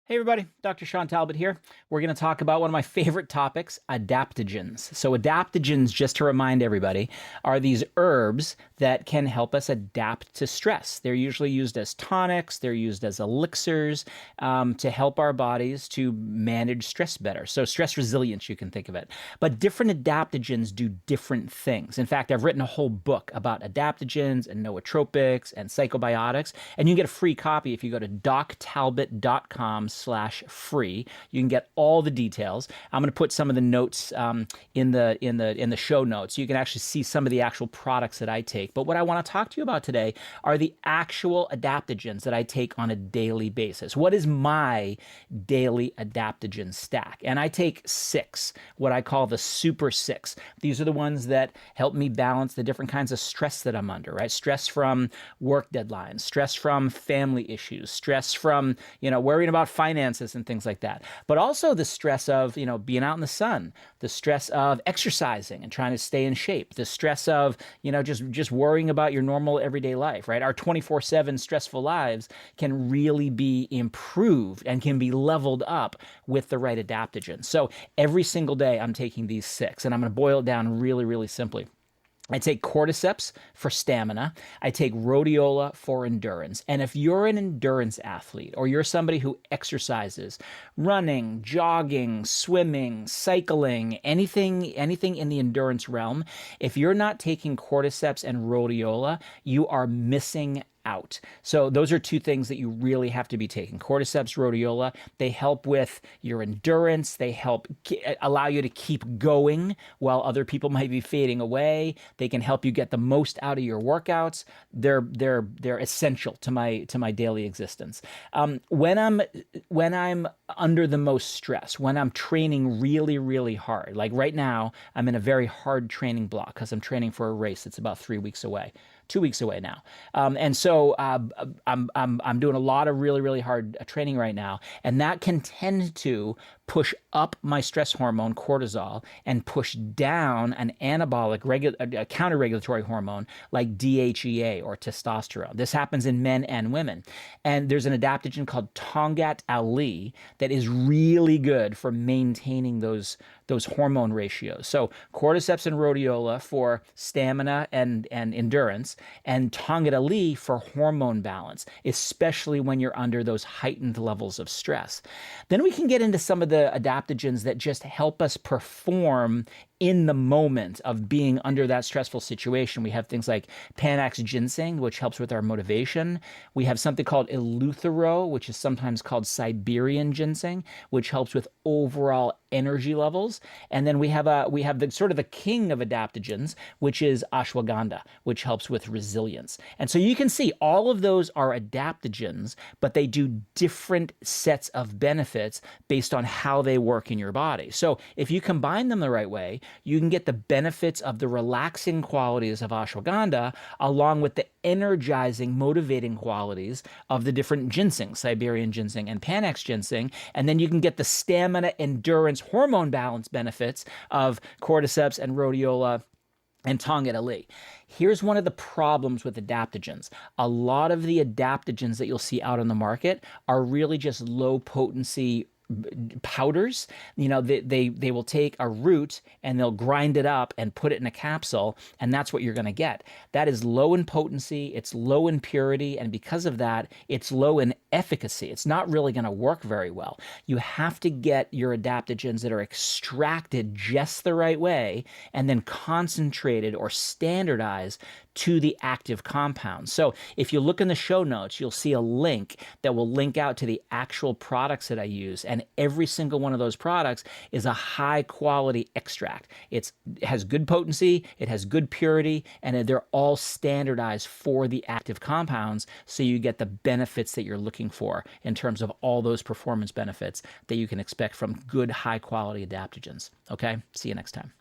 Hey everybody, Dr. Shawn Talbott here. We're going to talk about one of my favorite topics, adaptogens. So adaptogens, just to remind everybody, are these herbs that can help us adapt to stress. They're usually used as tonics, they're used as elixirs to help our bodies to manage stress better. So stress resilience, you can think of it. But different adaptogens do different things. In fact, I've written a whole book about adaptogens and nootropics and psychobiotics, and you can get a free copy if you go to doctalbot.com/free. You can get all the details. I'm going to put some of the notes in the show notes. You can actually see some of the actual products that I take. But what I want to talk to you about today are the actual adaptogens that I take on a daily basis. What is my daily adaptogen stack? And I take 6, what I call the super 6. These are the ones that help me balance the different kinds of stress that I'm under, right? Stress from work deadlines, stress from family issues, stress from, worrying about finances and things like that. But also the stress of, being out in the sun, the stress of exercising and trying to stay in shape, the stress of, just worrying about your normal everyday life, right? Our 24/7 stressful lives can really be improved and can be leveled up with the right adaptogens. So every single day I'm taking these 6, and I'm going to boil it down really, really simply. I take Cordyceps for stamina. I take Rhodiola for endurance. And if you're an endurance athlete or you're somebody who exercises, running, jogging, swimming, cycling, anything in the endurance realm, if you're not taking Cordyceps and Rhodiola, you are missing out. So those are 2 things that you really have to be taking. Cordyceps, rhodiola, they help with your endurance. They help allow you to keep going while other people might be fading away. They can help you get the most out of your workouts. They're essential to my daily existence. When I'm under the most stress, when I'm training really, really hard, like right now, I'm in a very hard training block because I'm training for a race that's about 3 weeks away. 2 weeks away now. And so I'm doing a lot of really, really hard training right now. And that can tend to push up my stress hormone, cortisol, and push down an anabolic, counter-regulatory hormone like DHEA or testosterone. This happens in men and women. And there's an adaptogen called Tongat Ali that is really good for maintaining those hormone ratios. So cordyceps and rhodiola for stamina and endurance, and Tongat Ali for hormone balance, especially when you're under those heightened levels of stress. Then we can get into some of the adaptogens that just help us perform in the moment of being under that stressful situation. We have things like Panax ginseng, which helps with our motivation. We have something called eleuthero, which is sometimes called Siberian ginseng, which helps with overall energy levels. And then we have the sort of the king of adaptogens, which is ashwagandha, which helps with resilience. And so you can see all of those are adaptogens, but they do different sets of benefits based on how they work in your body. So if you combine them the right way, you can get the benefits of the relaxing qualities of ashwagandha along with the energizing, motivating qualities of the different ginseng, Siberian ginseng and Panax ginseng. And then you can get the stamina, endurance, hormone balance benefits of cordyceps and rhodiola and Tongat Ali. Here's one of the problems with adaptogens. A lot of the adaptogens that you'll see out on the market are really just low potency powders. They will take a root and they'll grind it up and put it in a capsule, and that's what you're going to get. That is low in potency, it's low in purity, and because of that, it's low in efficacy. It's not really going to work very well. You have to get your adaptogens that are extracted just the right way and then concentrated or standardized to the active compounds. So if you look in the show notes, you'll see a link that will link out to the actual products that I use. And every single one of those products is a high quality extract. It has good potency, it has good purity, and they're all standardized for the active compounds. So you get the benefits that you're looking for in terms of all those performance benefits that you can expect from good high quality adaptogens. Okay, see you next time.